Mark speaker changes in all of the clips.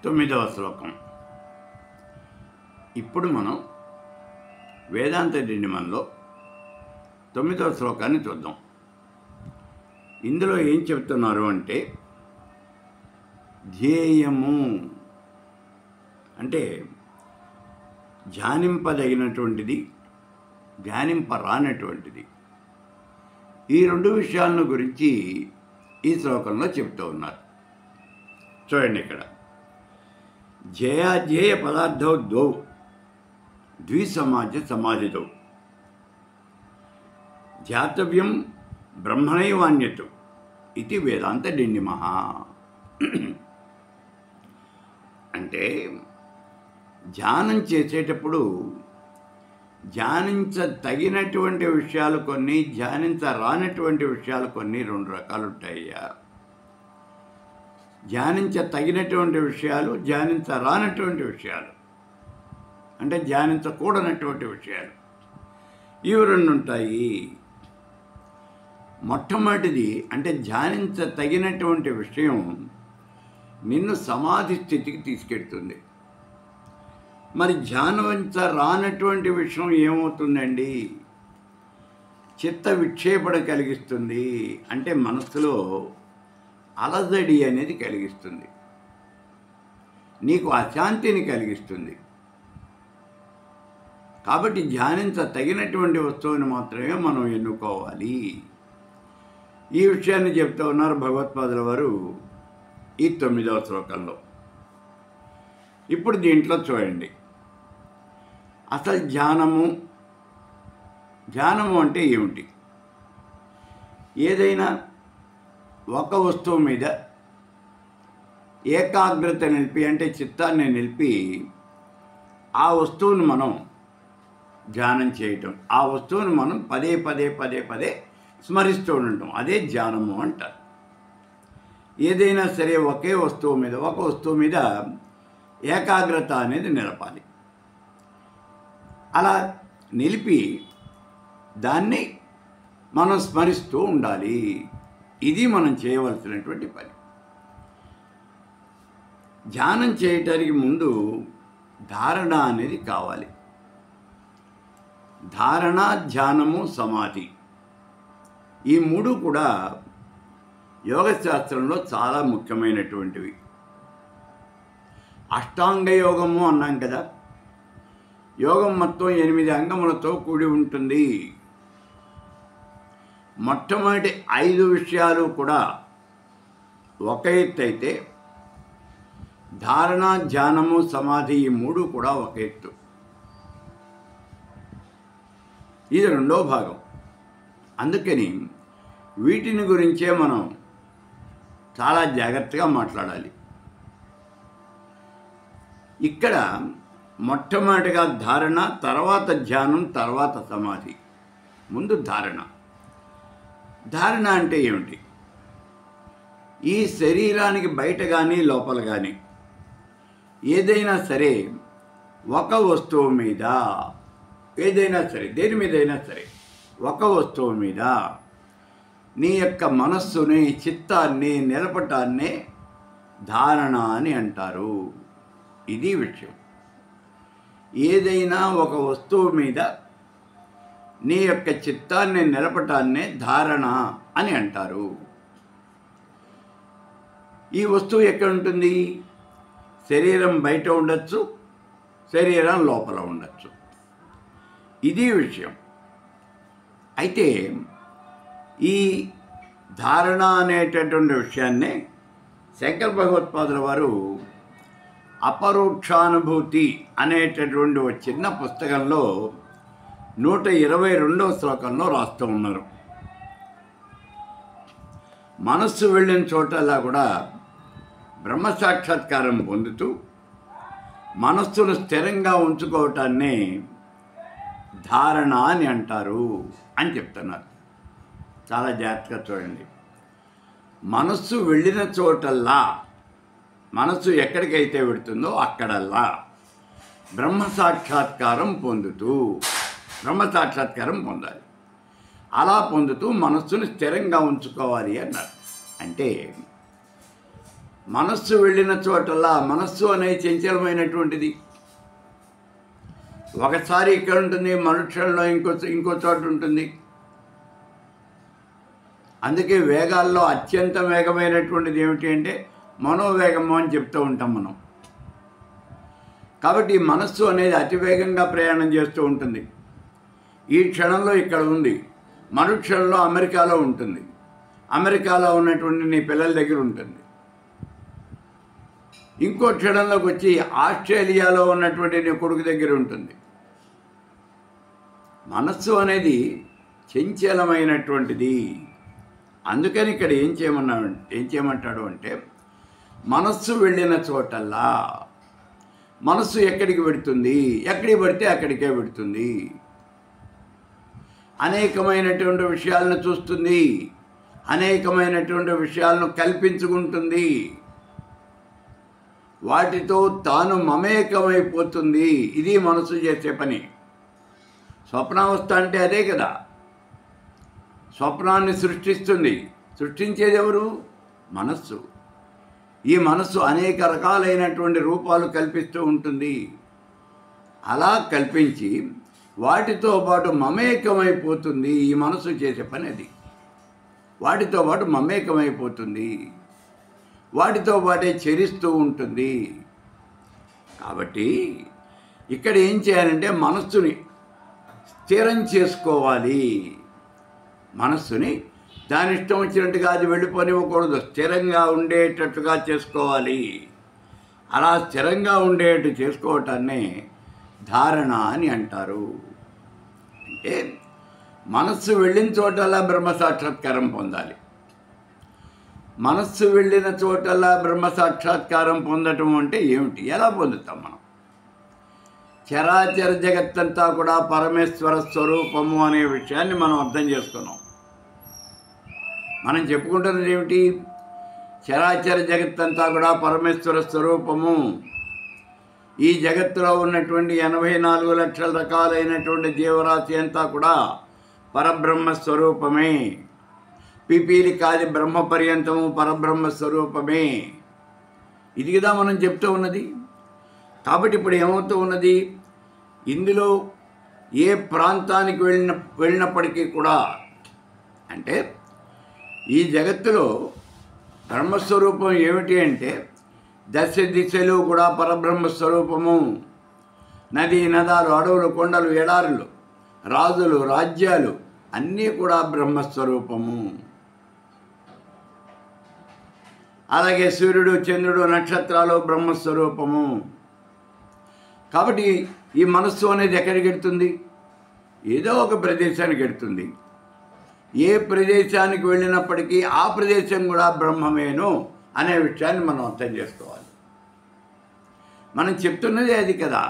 Speaker 1: 9వ శ్లోకం. ఇప్పుడు మనం వేదాంత డిండిమన్లో 9వ శ్లోకాన్ని చూద్దాం. ఇందులో ఏం చెప్తున్నారు అంటే, ధ్యేయము అంటే ధ్యానింపదగినటువంటిది, ధ్యానింపరానటువంటిది. ఈ రెండు విషయాలను గురించి ఈ శ్లోకంలో చెప్తూ ఉన్నారు. చూడండి, ఇక్కడ ధ్యేయాధ్యేయ పదార్థౌ ద్వౌ ద్విసమాజ సమాధితో ధ్యాతవ్యం బ్రహ్మణైవాన్యతు ఇది వేదాంత డిండిమః. అంటే ధ్యానం చేసేటప్పుడు ధ్యానించదగినటువంటి విషయాలు కొన్ని, ధ్యానించరానటువంటి విషయాలు కొన్ని, రెండు రకాలు ఉంటాయ్యా. ధ్యానించదగినటువంటి విషయాలు, ధ్యానించరానటువంటి విషయాలు, అంటే ధ్యానించకూడనటువంటి విషయాలు, ఇవి రెండు ఉంటాయి. మొట్టమొదటిది అంటే ధ్యానించదగినటువంటి విషయం నిన్ను సమాధి స్థితికి తీసుకెళ్తుంది. మరి ధ్యానించరానటువంటి విషయం ఏమవుతుందండి? చిత్త విక్షేపణ కలిగిస్తుంది, అంటే మనసులో అలజడి అనేది కలిగిస్తుంది, నీకు అశాంతిని కలిగిస్తుంది. కాబట్టి ధ్యానించదగినటువంటి వస్తువుని మాత్రమే మనం ఎన్నుకోవాలి. ఈ విషయాన్ని చెప్తూ ఉన్నారు భగవత్పాదుల వారు ఈ 9వ శ్లోకంలో. ఇప్పుడు దీంట్లో చూడండి, అసలు ధ్యానము అంటే ఏమిటి? ఏదైనా ఒక వస్తువు మీద ఏకాగ్రత నిలిపి, అంటే చిత్తాన్ని నిలిపి ఆ వస్తువును మనం ధ్యానం చేయటం, ఆ వస్తువును మనం పదే పదే స్మరిస్తూ ఉండటం, అదే ధ్యానము అంటారు. ఏదైనా సరే ఒక వస్తువు మీద ఏకాగ్రత అనేది నిలపాలి. అలా నిలిపి దాన్ని మనం స్మరిస్తూ ఉండాలి. ఇది మనం చేయవలసినటువంటి పని. ధ్యానం చేయటానికి ముందు ధారణ అనేది కావాలి. ధారణ, ధ్యానము, సమాధి, ఈ మూడు కూడా యోగశాస్త్రంలో చాలా ముఖ్యమైనటువంటివి. అష్టాంగ యోగము అన్నాం కదా, యోగం మొత్తం 8 అంగములతో కూడి ఉంటుంది. మొట్టమొదటి 5 విషయాలు కూడా ఒక ఎత్తు అయితే, ధారణ, ధ్యానము, సమాధి, ఈ మూడు కూడా ఒక ఎత్తు. ఇది రెండో భాగం. అందుకని వీటిని గురించే మనం చాలా జాగ్రత్తగా మాట్లాడాలి. ఇక్కడ మొట్టమొదటిగా ధారణ, తర్వాత ధ్యానం, తర్వాత సమాధి. ముందు ధారణ. ధారణ అంటే ఏమిటి? ఈ శరీరానికి బయట కానీ లోపల కానీ ఏదైనా సరే ఒక వస్తువు మీద, ఏదైనా సరే దేని మీదైనా సరే ఒక వస్తువు మీద నీ యొక్క మనస్సుని, చిత్తాన్ని నిలపటాన్నే ధారణ అని అంటారు. ఇది విషయం. ఏదైనా ఒక వస్తువు మీద నీ యొక్క చిత్తాన్ని నిలపటాన్నే ధారణ అని అంటారు. ఈ వస్తువు ఎక్కడ ఉంటుంది? శరీరం బయట ఉండొచ్చు, శరీరం లోపల ఉండొచ్చు. ఇది విషయం. అయితే ఈ ధారణ అనేటటువంటి విషయాన్నే శంకర భగవత్పాదుల వారు అపరోక్షానుభూతి అనేటటువంటి ఒక చిన్న పుస్తకంలో 122వ శ్లోకంలో రాస్తూ ఉన్నారు. మనస్సు వెళ్ళిన చోటల్లా కూడా బ్రహ్మసాక్షాత్కారం పొందుతూ మనస్సును స్థిరంగా ఉంచుకోవటాన్ని ధారణ అని అంటారు అని చెప్తున్నారు. చాలా జాగ్రత్తగా చూడండి. మనస్సు వెళ్ళిన చోటల్లా, మనస్సు ఎక్కడికైతే వెళుతుందో అక్కడల్లా బ్రహ్మసాక్షాత్కారం పొందాలి. అలా పొందుతూ మనస్సును స్థిరంగా ఉంచుకోవాలి అన్నారు. అంటే మనస్సు వెళ్ళిన చోటల్లా, మనస్సు అనేది చంచలమైనటువంటిది. ఒకసారి ఇక్కడ ఉంటుంది, మనుక్షణంలో ఇంకో చోట ఉంటుంది. అందుకే వేగాల్లో అత్యంత వేగమైనటువంటిది ఏమిటి అంటే మనోవేగము అని చెప్తూ ఉంటాం మనం. కాబట్టి మనస్సు అనేది అతివేగంగా ప్రయాణం చేస్తూ ఉంటుంది. ఈ క్షణంలో ఇక్కడ ఉంది, మరుక్షణంలో అమెరికాలో ఉంటుంది, అమెరికాలో ఉన్నటువంటి నీ పిల్లల దగ్గర ఉంటుంది, ఇంకో క్షణంలోకి వచ్చి ఆస్ట్రేలియాలో ఉన్నటువంటి నీ కొడుకు దగ్గర ఉంటుంది. మనస్సు అనేది చంచలమైనటువంటిది. అందుకని ఇక్కడ ఏం చేయమంటాడు అంటే మనస్సు వెళ్ళిన చోటల్లా, మనస్సు ఎక్కడికి పెడుతుంది, ఎక్కడికి పడితే అక్కడికే పెడుతుంది. అనేకమైనటువంటి విషయాలను చూస్తుంది, అనేకమైనటువంటి విషయాలను కల్పించుకుంటుంది, వాటితో తాను మమేకమైపోతుంది. ఇది మనసు చేసే పని. స్వప్నావస్థ అంటే అదే కదా. స్వప్నాన్ని సృష్టిస్తుంది. సృష్టించేది ఎవరు? మనస్సు. ఈ మనస్సు అనేక రకాలైనటువంటి రూపాలు కల్పిస్తూ ఉంటుంది. అలా కల్పించి వాటితో పాటు మమేకమైపోతుంది. ఈ మనస్సు చేసే పని అది. వాటితో పాటు మమేకమైపోతుంది, వాటితో పాటే చరిస్తూ ఉంటుంది. కాబట్టి ఇక్కడ ఏం చేయాలంటే మనస్సుని స్థిరం చేసుకోవాలి. మనస్సుని దాని ఇష్టం వచ్చినట్టుగా అది వెళ్ళిపోనివ్వకూడదు, స్థిరంగా ఉండేటట్టుగా చేసుకోవాలి. అలా స్థిరంగా ఉండేట్టు చేసుకోవటాన్నే ధారణ అని అంటారు. అంటే మనస్సు వెళ్ళిన చోటల్లా బ్రహ్మ సాక్షాత్కారం పొందాలి. మనస్సు వెళ్ళిన చోటల్లా బ్రహ్మ సాక్షాత్కారం పొందటం అంటే ఏమిటి? ఎలా పొందుతాం మనం? చరాచర జగత్తంతా కూడా పరమేశ్వర స్వరూపము అనే విషయాన్ని మనం అర్థం చేసుకున్నాం. మనం చెప్పుకుంటున్నది ఏమిటి? చరాచర జగత్తంతా కూడా పరమేశ్వర స్వరూపము. ఈ జగత్తులో ఉన్నటువంటి 84 లక్షల రకాలైనటువంటి జీవరాశి అంతా కూడా పరబ్రహ్మ స్వరూపమే. పిపీలి కాది బ్రహ్మ పర్యంతము పరబ్రహ్మ స్వరూపమే. ఇది కదా మనం చెప్తూ ఉన్నది. కాబట్టి ఇప్పుడు ఏమవుతూ ఉన్నది? ఇందులో ఏ ప్రాంతానికి వెళ్ళినప్పటికీ కూడా, అంటే ఈ జగత్తులో బ్రహ్మస్వరూపం ఏమిటి అంటే దశ దిశలు కూడా పరబ్రహ్మస్వరూపము. నదీ నదాలు, అడవులు, కొండలు, ఎడారులు, రాజులు, రాజ్యాలు అన్నీ కూడా బ్రహ్మస్వరూపము. అలాగే సూర్యుడు, చంద్రుడు, నక్షత్రాలు బ్రహ్మస్వరూపము. కాబట్టి ఈ మనస్సు అనేది ఎక్కడికి వెళ్తుంది? ఏదో ఒక ప్రదేశానికి వెళ్తుంది. ఏ ప్రదేశానికి వెళ్ళినప్పటికీ ఆ ప్రదేశం కూడా బ్రహ్మమేను అనే విషయాన్ని మనం అర్థం చేసుకోవాలి. మనం చెప్తున్నది అది కదా.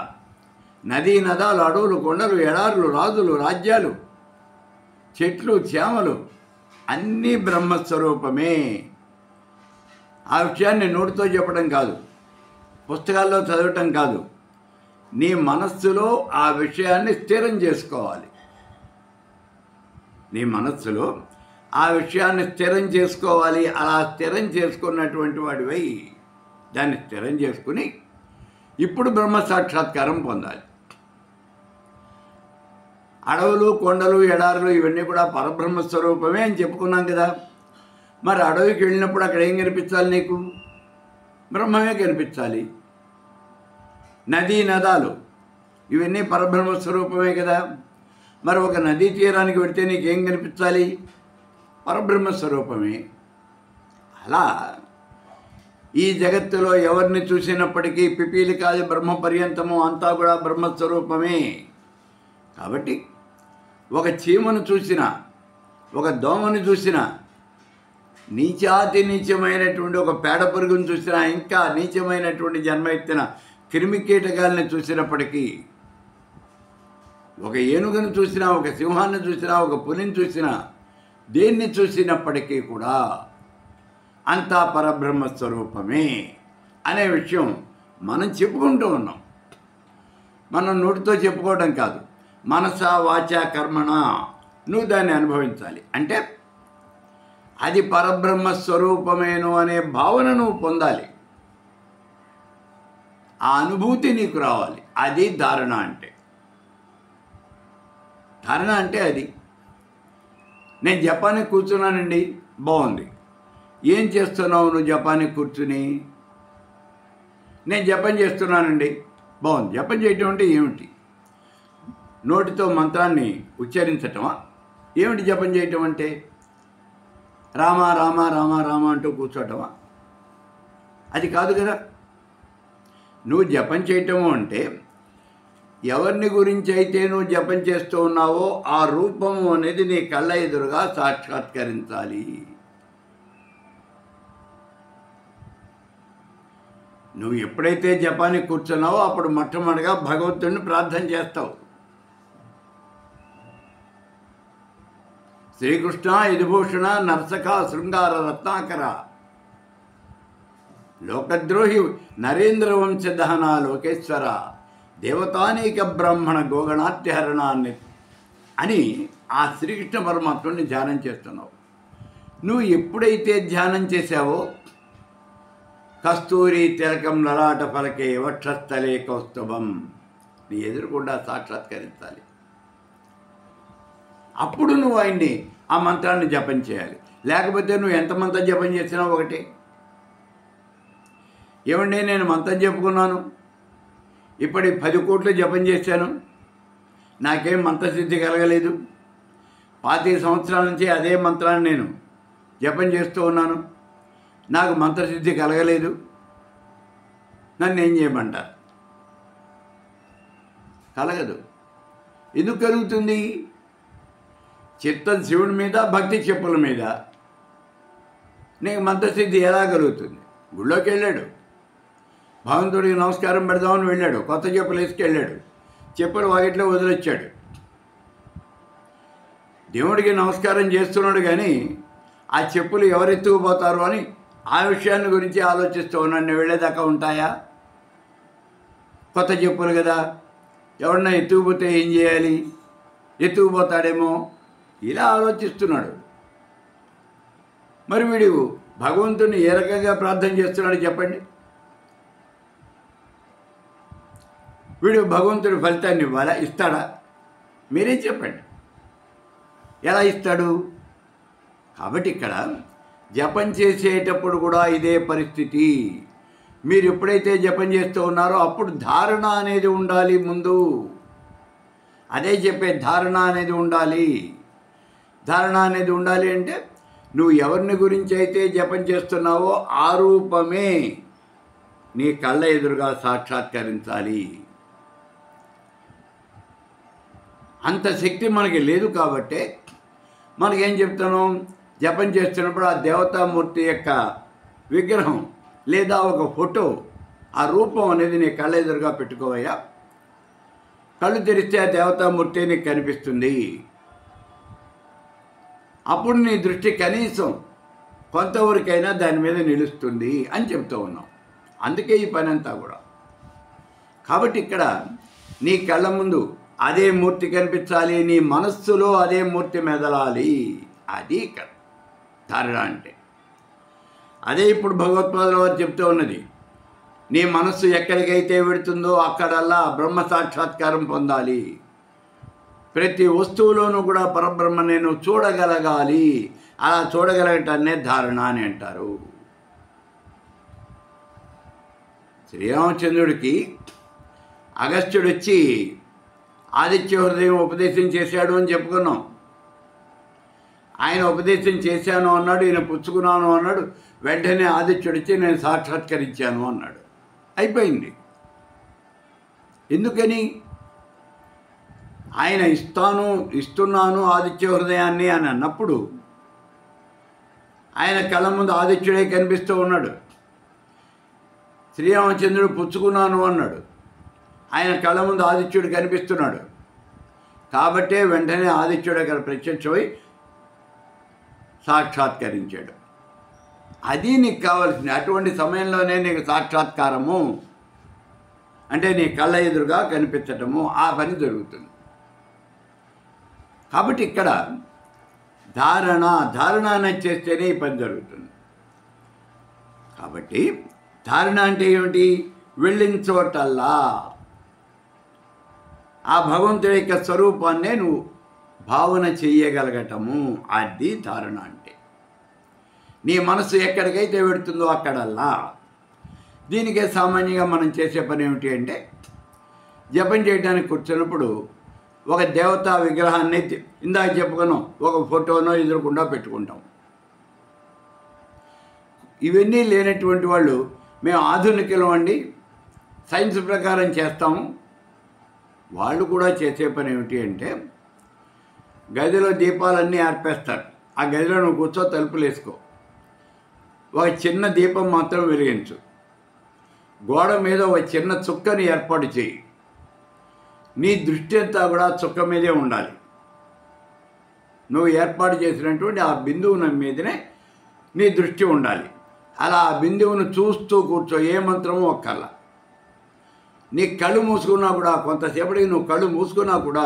Speaker 1: నదీ నదాలు, అడవులు, కొండలు, ఎడారులు, రాజులు, రాజ్యాలు, చెట్లు, చేమలు అన్నీ బ్రహ్మస్వరూపమే. ఆ విషయాన్ని నోటితో చెప్పడం కాదు, పుస్తకాల్లో చదవటం కాదు, నీ మనస్సులో ఆ విషయాన్ని స్థిరం చేసుకోవాలి. నీ మనస్సులో ఆ విషయాన్ని స్థిరం చేసుకోవాలి. అలా స్థిరం చేసుకున్నటువంటి వాడివై దాన్ని స్థిరం చేసుకుని ఇప్పుడు బ్రహ్మ సాక్షాత్కారం పొందాలి. అడవులు, కొండలు, ఎడారులు ఇవన్నీ కూడా పరబ్రహ్మ స్వరూపమే అని చెప్పుకున్నాం కదా. మరి అడవికి వెళ్ళినప్పుడు అక్కడ ఏం కనిపించాలి? నీకు బ్రహ్మమే కనిపించాలి. నదీ నదాలు ఇవన్నీ పరబ్రహ్మ స్వరూపమే కదా. మరి ఒక నదీ తీరానికి వెళితే నీకేం కనిపించాలి? పరబ్రహ్మ స్వరూపమే. అలా ఈ జగత్తులో ఎవరిని చూసినప్పటికీ పిపీలి కాదు బ్రహ్మ పర్యంతము అంతా కూడా బ్రహ్మస్వరూపమే. కాబట్టి ఒక చీమను చూసినా, ఒక దోమను చూసినా, నీచాతి నీచమైనటువంటి ఒక పేడ పురుగును చూసినా, ఇంకా నీచమైనటువంటి జన్మ ఎత్తిన క్రిమి కీటకాలని చూసినప్పటికీ, ఒక ఏనుగును చూసినా, ఒక సింహాన్ని చూసినా, ఒక పులిని చూసినా, దేన్ని చూసినప్పటికీ కూడా అంతా పరబ్రహ్మస్వరూపమే అనే విషయం మనం చెప్పుకుంటూ ఉన్నాం. మనం నోటితో చెప్పుకోవడం కాదు, మనస వాచ కర్మణ నువ్వు దాన్ని అనుభవించాలి. అంటే అది పరబ్రహ్మ స్వరూపమేను అనే భావన నువ్వు పొందాలి. ఆ అనుభూతి నీకు రావాలి. అది ధారణ అంటే. ధారణ అంటే అది. నేను జపానికి కూర్చున్నానండి, బాగుంది. ఏం చేస్తున్నావు నువ్వు జపానికి కూర్చుని? నేను జపం చేస్తున్నానండి, బాగుంది. జపం చేయటం అంటే ఏమిటి? నోటితో మంత్రాన్ని ఉచ్చరించటమా? ఏమిటి జపం చేయటం అంటే? రామ రామ రామ రామ అంటూ కూర్చోటమా? అది కాదు కదా. నువ్వు జపం చేయటము అంటే ఎవరిని గురించి అయితే నువ్వు జపం చేస్తూ ఉన్నావో ఆ రూపము అనేది నీ కళ్ళ ఎదురుగా సాక్షాత్కరించాలి. నువ్వు ఎప్పుడైతే జపానికి కూర్చున్నావో అప్పుడు మొట్టమొదటిగా భగవంతుడిని ప్రార్థన చేస్తావు. శ్రీకృష్ణ యదుభూషణ నర్సక శృంగార రత్నాకర లోకద్రోహి నరేంద్ర వంశదహన లోకేశ్వర దేవతానీక బ్రాహ్మణ గోగణాత్యహరణాన్ని అని ఆ శ్రీకృష్ణ పరమాత్మని ధ్యానం చేస్తున్నావు. నువ్వు ఎప్పుడైతే ధ్యానం చేశావో కస్తూరి తిలకం లలాట ఫలకే వక్షస్థలే కౌస్తుభం నీ ఎదురుకుండా సాక్షాత్కరించాలి. అప్పుడు నువ్వు ఆయన్ని ఆ మంత్రాన్ని జపం చేయాలి. లేకపోతే నువ్వు ఎంత మంత్రం జపం చేసినా ఒకటే. ఏమండి నేను మంత్రం చెప్పుకున్నాను, ఇప్పటి 10 కోట్లు జపం చేశాను, నాకేం మంత్రసిద్ధి కలగలేదు, 25 సంవత్సరాల నుంచి అదే మంత్రాన్ని నేను జపం చేస్తూ ఉన్నాను, నాకు మంత్రసిద్ధి కలగలేదు, నన్ను ఏం చేయమంటారు? కలగదు. ఎందుకు కలుగుతుంది? చిత్తం శివుడి మీద, భక్తి చెప్పుల మీద. నీకు మంత్రసిద్ధి ఎలా కలుగుతుంది? గుళ్ళోకి వెళ్ళాడు, భగవంతుడికి నమస్కారం పెడదామని వెళ్ళాడు, కొత్త చెప్పులు వేసుకెళ్ళాడు, చెప్పులు వాకిట్లో వదిలొచ్చాడు. దేవుడికి నమస్కారం చేస్తున్నాడు కానీ ఆ చెప్పులు ఎవరెత్తుకుపోతారు అని ఆ విషయాన్ని గురించి ఆలోచిస్తూ ఉన్నాడు. నేను వెళ్ళేదాకా ఉంటాయా? కొత్త చెప్పులు కదా, ఎవరన్నా ఎత్తుకుపోతే ఏం చేయాలి? ఎత్తుకుపోతాడేమో ఇలా ఆలోచిస్తున్నాడు. మరి వీడు భగవంతుని ఏ రకంగా ప్రార్థన చేస్తున్నాడు చెప్పండి? వీడు భగవంతుడి ఫలితాన్ని ఇవ్వాలా? ఇస్తాడా? మీరే చెప్పండి. ఎలా ఇస్తాడు? కాబట్టి ఇక్కడ జపం చేసేటప్పుడు కూడా ఇదే పరిస్థితి. మీరు ఎప్పుడైతే జపం చేస్తూ ఉన్నారో అప్పుడు ధారణ అనేది ఉండాలి ముందు. అదే చెప్పే ధారణ అనేది ఉండాలి. ధారణ అనేది ఉండాలి అంటే నువ్వు ఎవరిని గురించి అయితే జపం చేస్తున్నావో ఆ రూపమే నీ కళ్ళ ఎదురుగా సాక్షాత్కరించాలి. అంత శక్తి మనకి లేదు కాబట్టే మనకేం చెప్తాను, జపం చేస్తున్నప్పుడు ఆ దేవతామూర్తి యొక్క విగ్రహం లేదా ఒక ఫోటో, ఆ రూపం అనేది నీ కళ్ళ ఎదురుగా పెట్టుకోవయ్యా. కళ్ళు తెరిస్తే ఆ దేవతామూర్తి నీకు కనిపిస్తుంది. అప్పుడు నీ దృష్టి కనీసం కొంతవరకైనా దాని మీద నిలుస్తుంది అని చెప్తూ ఉన్నాం. అందుకే ఈ పని అంతా కూడా. కాబట్టి ఇక్కడ నీ కళ్ళ ముందు అదే మూర్తి కనిపించాలి, నీ మనస్సులో అదే మూర్తి మెదలాలి. అది ఇక్కడ ధారణ అంటే. అదే ఇప్పుడు భగవత్పాదుల వారు చెప్తూ ఉన్నది, నీ మనస్సు ఎక్కడికైతే వెడుతుందో అక్కడల్లా బ్రహ్మ సాక్షాత్కారం పొందాలి. ప్రతి వస్తువులోనూ కూడా పరబ్రహ్మ నేను చూడగలగాలి. అలా చూడగలగటాన్నే ధారణ అని అంటారు. శ్రీరామచంద్రుడికి అగస్త్యుడు వచ్చి ఆదిత్య హృదయం ఉపదేశం చేశాడు అని చెప్పుకున్నాం. ఆయన ఉపదేశం చేశాను అన్నాడు, ఈయన పుచ్చుకున్నాను అన్నాడు. వెంటనే ఆదిత్యుడు వచ్చి నేను సాక్షాత్కరించాను అన్నాడు. అయిపోయింది. ఎందుకని? ఆయన ఇస్తున్నాను ఆదిత్య హృదయాన్ని అని అన్నప్పుడు ఆయన కళ్ళ ముందు ఆదిత్యుడే కనిపిస్తూ ఉన్నాడు. శ్రీరామచంద్రుడు పుచ్చుకున్నాను అన్నాడు, ఆయన కళ్ళ ముందు ఆదిత్యుడు కనిపిస్తున్నాడు. కాబట్టే వెంటనే ఆదిత్యుడు అక్కడ ప్రత్యక్షమై సాక్షాత్కరించాడు. అది నీకు కావాల్సింది. అటువంటి సమయంలోనే నీకు సాక్షాత్కారము అంటే నీ కళ్ళ ఎదురుగా కనిపించటము, ఆ పని జరుగుతుంది. కాబట్టి ఇక్కడ ధారణ అనేది చేస్తేనే ఈ పని జరుగుతుంది. కాబట్టి ధారణ అంటే ఏమిటి? వెళ్ళిన చోటల్లా ఆ భగవంతుడి యొక్క స్వరూపాన్నే నువ్వు భావన చెయ్యగలగటము, అది ధారణ అంటే. నీ మనసు ఎక్కడికైతే వెడుతుందో అక్కడల్లా. దీనికే సామాన్యంగా మనం చేసే పని ఏమిటి అంటే, జపం చేయడానికి కూర్చున్నప్పుడు ఒక దేవతా విగ్రహాన్ని ఇందాక చెప్పుకున్నాం, ఒక ఫోటోనో ఎదురకుండా పెట్టుకుంటాం. ఇవన్నీ లేనటువంటి వాళ్ళు మేము ఆధునికులం అండి, సైన్స్ ప్రకారం చేస్తాము. వాళ్ళు కూడా చేసే పని ఏమిటి అంటే, గదిలో దీపాలన్నీ ఆర్పేస్తారు. ఆ గదిలో నువ్వు కూర్చో, తలుపులు వేసుకో, ఒక చిన్న దీపం మాత్రం వెలిగించు, గోడ మీద ఒక చిన్న చుక్కని ఏర్పాటు చేయి. నీ దృష్టి అంతా కూడా చుక్క మీదే ఉండాలి. నువ్వు ఏర్పాటు చేసినటువంటి ఆ బిందువు మీదనే నీ దృష్టి ఉండాలి. అలా ఆ బిందువును చూస్తూ కూర్చో, ఏ మంత్రమో ఒక్కల్లా. నీ కళ్ళు మూసుకున్నా కూడా, కొంతసేపటికి నువ్వు కళ్ళు మూసుకున్నా కూడా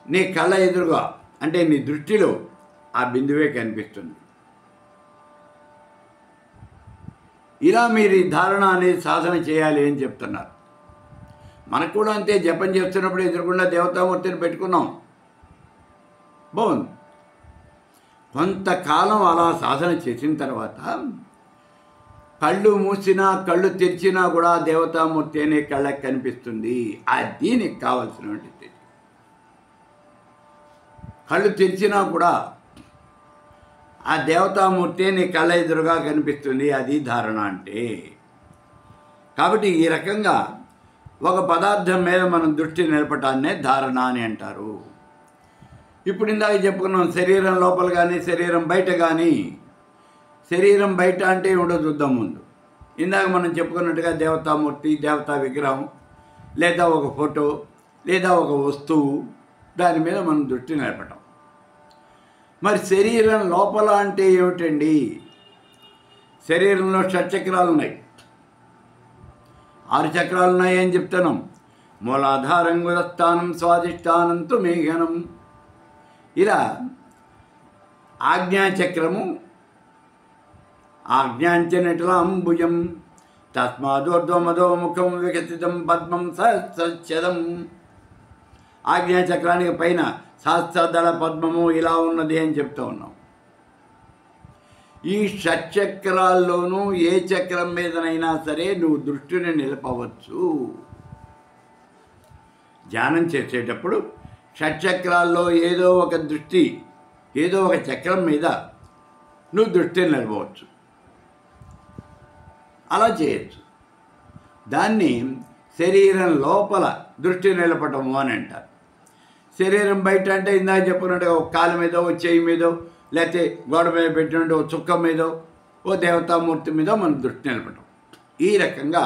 Speaker 1: నీ కళ్ళ ఎదురుగా, అంటే నీ దృష్టిలో ఆ బిందువే కనిపిస్తుంది. ఇలా మీరు ఈ ధారణ అనేది సాధన చేయాలి అని చెప్తున్నారు. మనకు కూడా అంతే. జపం చేస్తున్నప్పుడు ఎదురుకుండా దేవతామూర్తిని పెట్టుకున్నాం, బాగుంది. కొంతకాలం అలా సాధన చేసిన తర్వాత కళ్ళు మూసినా కళ్ళు తెరిచినా కూడా దేవతామూర్తి అనే కళ్ళకి కనిపిస్తుంది. అది నీకు కావాల్సినటువంటి. కళ్ళు తెరిచినా కూడా ఆ దేవతామూర్తి నీ కళ్ళ ఎదురుగా కనిపిస్తుంది, అది ధారణ అంటే. కాబట్టి ఈ రకంగా ఒక పదార్థం మీద మనం దృష్టి నిలపటాన్నే ధారణ అని అంటారు. ఇప్పుడు ఇందాక చెప్పుకున్నాం, శరీరం లోపల కానీ శరీరం బయట కానీ. శరీరం బయట అంటే ఏమిటో చూద్దాం ముందు. ఇందాక మనం చెప్పుకున్నట్టుగా దేవతామూర్తి, దేవతా విగ్రహం, లేదా ఒక ఫోటో, లేదా ఒక వస్తువు, దాని మీద మనం దృష్టి నిలపటం. మరి శరీరం లోపల అంటే ఏమిటండి? శరీరంలో షట్చక్రాలు ఉన్నాయి, 6 చక్రాలు ఉన్నాయి అని చెప్తున్నాం. మూలాధారం, గుదస్థానం, స్వాధిష్టానం, తుమీఘనం. ఇలా ఆజ్ఞాచక్రము, ఆజ్ఞాంచనటలాంబుజం, తస్మాదోర్ధ్వమధోముఖం వికసితం పద్మం సహస్రచ్చదం. ఆజ్ఞాచక్రానికి పైన సహస్రదళ పద్మము ఇలా ఉన్నది అని చెప్తూ ఉన్నాం. ఈ షట్చక్రాల్లోనూ ఏ చక్రం మీదనైనా సరే నువ్వు దృష్టిని నిలపవచ్చు. ధ్యానం చేసేటప్పుడు షట్చక్రాల్లో ఏదో ఒక దృష్టి, ఏదో ఒక చక్రం మీద నువ్వు దృష్టిని నిలపవచ్చు. అలా చేయొచ్చు. దాన్ని శరీరం లోపల దృష్టి నిలపటము అని అంటారు. శరీరం బయట అంటే ఇందాక చెప్పినట్టుగా ఒక కాలు మీదో, ఒక చెయ్యి మీదో, లేకపోతే గోడ మీద పెట్టినట్టు ఒక చుక్క మీదో, ఓ దేవతామూర్తి మీద మనం దృష్టి నిలపటం. ఈ రకంగా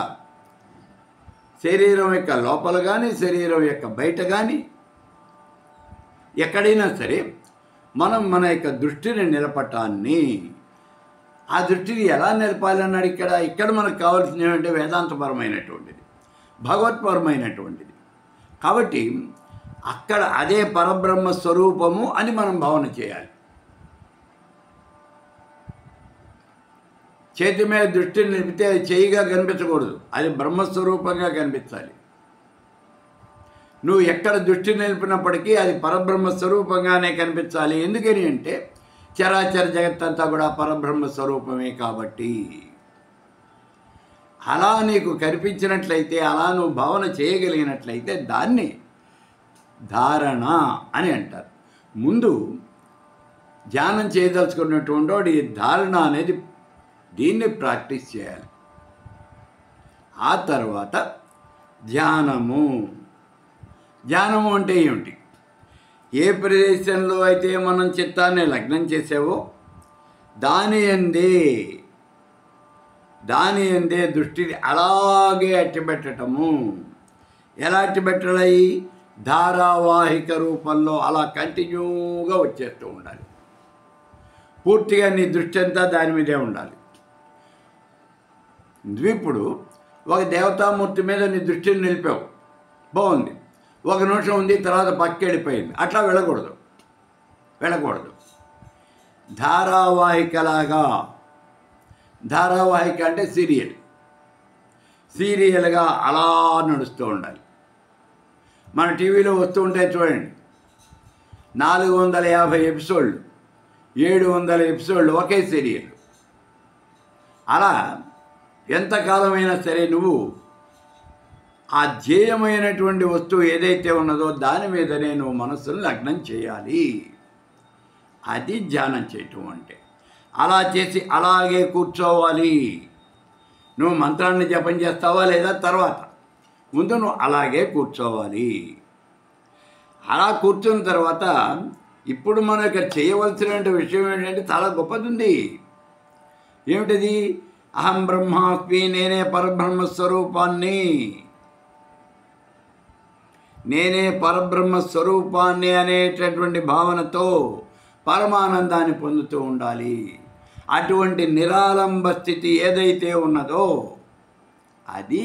Speaker 1: శరీరం యొక్క లోపల కానీ శరీరం యొక్క బయట కానీ ఎక్కడైనా సరే మనం మన యొక్క దృష్టిని నిలపటాన్ని, ఆ దృష్టిని ఎలా నిలపాలన్నాడు. ఇక్కడ మనకు కావాల్సింది ఏమంటే వేదాంతపరమైనటువంటిది, భగవత్పరమైనటువంటిది. కాబట్టి అక్కడ అదే పరబ్రహ్మ స్వరూపము అని మనం భావన చేయాలి. చేతి మీద దృష్టిని నిలిపితే అది చేయిగా కనిపించకూడదు, అది బ్రహ్మస్వరూపంగా కనిపించాలి. నువ్వు ఎక్కడ దృష్టి నిలిపినప్పటికీ అది పరబ్రహ్మ స్వరూపంగానే కనిపించాలి. ఎందుకని అంటే చరాచర జగత్తంతా కూడా పరబ్రహ్మ స్వరూపమే. కాబట్టి అలా నీకు కనిపించినట్లయితే, అలా నువ్వు భావన చేయగలిగినట్లయితే దాన్ని ధారణ అని అంటారు. ముందు ధ్యానం చేయదలుచుకున్నటువంటి వాడు ఈ ధారణ అనేది దీన్ని ప్రాక్టీస్ చేయాలి. ఆ తర్వాత ధ్యానము. ధ్యానము అంటే ఏమిటి? ఏ ప్రదేశంలో అయితే మనం చిత్తాన్ని లగ్నం చేసావో దాని ఎందే దృష్టిని అలాగే అట్టిపెట్టటము. ఎలా అట్టిపెట్టాలి? ధారావాహిక రూపంలో అలా కంటిన్యూగా వచ్చేస్తూ ఉండాలి. పూర్తిగా నీ దృష్టి అంతా దాని మీదే ఉండాలి. ఇప్పుడు ఒక దేవతామూర్తి మీద నీ దృష్టిని నిలిపావు, బాగుంది. 1 నిమిషం ఉంది, తర్వాత పక్కకి వెళ్ళిపోయింది. అట్లా వెళ్ళకూడదు. ధారావాహికలాగా, ధారావాహిక అంటే సీరియల్గా అలా నడుస్తూ ఉండాలి. మన టీవీలో వస్తూ ఉంటాయి చూడండి, 450 ఎపిసోడ్లు, 700 ఎపిసోడ్లు ఒకే సీరియల్. అలా ఎంతకాలమైనా సరే నువ్వు ఆ ధ్యేయమైనటువంటి వస్తువు ఏదైతే ఉన్నదో దాని మీదనే నువ్వు మనస్సును లగ్నం చేయాలి. అది ధ్యానం చేయటం అంటే. అలా చేసి అలాగే కూర్చోవాలి. నువ్వు మంత్రాన్ని జపం చేస్తావా లేదా తర్వాత, ముందు నువ్వు అలాగే కూర్చోవాలి. అలా కూర్చున్న తర్వాత ఇప్పుడు మనం ఇక్కడ చేయవలసిన విషయం ఏంటంటే చాలా గొప్పది ఉంది. ఏమిటది? అహం బ్రహ్మాస్మి, నేనే పరబ్రహ్మ స్వరూపాన్ని, నేనే పరబ్రహ్మ స్వరూపాన్ని అనేటటువంటి భావనతో పరమానందాన్ని పొందుతూ ఉండాలి. అటువంటి నిరాలంబ స్థితి ఏదైతే ఉన్నదో అది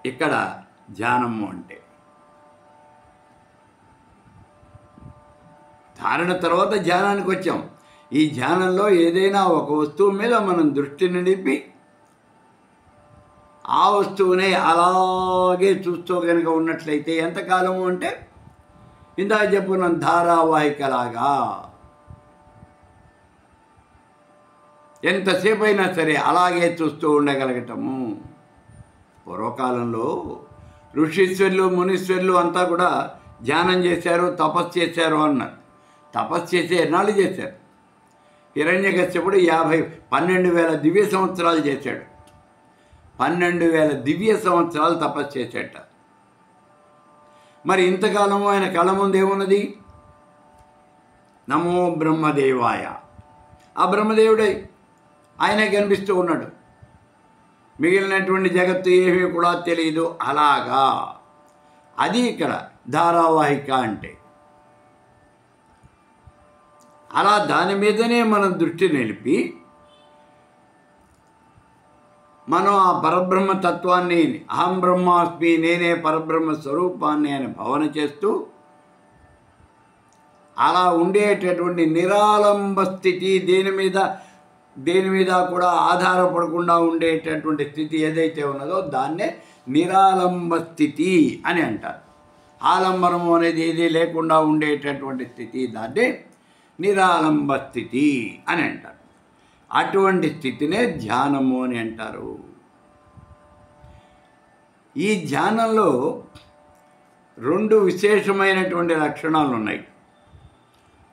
Speaker 1: ఇక్కడ ధ్యానము అంటే. ధారణ తర్వాత ధ్యానానికి వచ్చాం. ఈ ధ్యానంలో ఏదైనా ఒక వస్తువు మీద మనం దృష్టిని నిలిపి ఆ వస్తువునే అలాగే చూస్తూ కనుక ఉన్నట్లయితే ఎంతకాలము అంటే ఇందాక చెప్పుకున్నాం ధారావాహికలాగా ఎంతసేపు అయినా సరే అలాగే చూస్తూ ఉండగలగటము. పూర్వకాలంలో ఋషీశ్వరులు మునీశ్వరులు అంతా కూడా ధ్యానం చేశారు, తపస్సు చేశారు అన్నారు. తపస్సు చేసి ఎన్నాళ్ళు చేశారు? హిరణ్యకశ్యపుడు 12,000 దివ్య సంవత్సరాలు చేశాడు. 12,000 దివ్య సంవత్సరాలు తపస్సు చేశాట. మరి ఇంతకాలము ఆయన కళ్ళ ముందు ఏమున్నది? నమో బ్రహ్మదేవాయ. ఆ బ్రహ్మదేవుడే ఆయనే కనిపిస్తూ ఉన్నాడు. మిగిలినటువంటి జగత్తు ఏమీ కూడా తెలియదు. అలాగా అది ఇక్కడ ధారావాహిక అంటే. అలా దాని మీదనే మనం దృష్టి నిలిపి మనం ఆ పరబ్రహ్మ తత్వాన్ని, అహం బ్రహ్మాస్మి, నేనే పరబ్రహ్మ స్వరూపాన్ని అని భావన చేస్తూ అలా ఉండేటటువంటి నిరాలంబ స్థితి, దేని మీద కూడా ఆధారపడకుండా ఉండేటటువంటి స్థితి ఏదైతే ఉన్నదో దాన్నే నిరాలంబ స్థితి అని అంటారు. ఆలంబనము అనేది ఏది లేకుండా ఉండేటటువంటి స్థితి, దాన్నే నిరాలంబ స్థితి అని అంటారు. అటువంటి స్థితినే ధ్యానము అని అంటారు. ఈ ధ్యానంలో 2 విశేషమైనటువంటి లక్షణాలు ఉన్నాయి.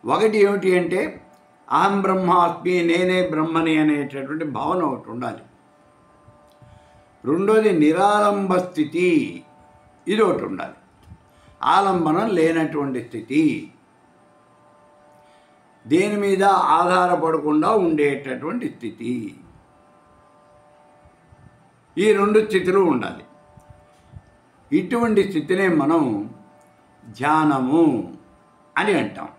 Speaker 1: ఒకటి ఏమిటి అంటే అహం బ్రహ్మాస్మి, నేనే బ్రహ్మని అనేటటువంటి భావన ఒకటి ఉండాలి. రెండోది నిరాలంబ స్థితి, ఇది ఒకటి ఉండాలి. ఆలంబనం లేనటువంటి స్థితి, దేని మీద ఆధారపడకుండా ఉండేటటువంటి స్థితి. ఈ 2 స్థితులు ఉండాలి. ఇటువంటి స్థితినే మనం ధ్యానము అని అంటాం.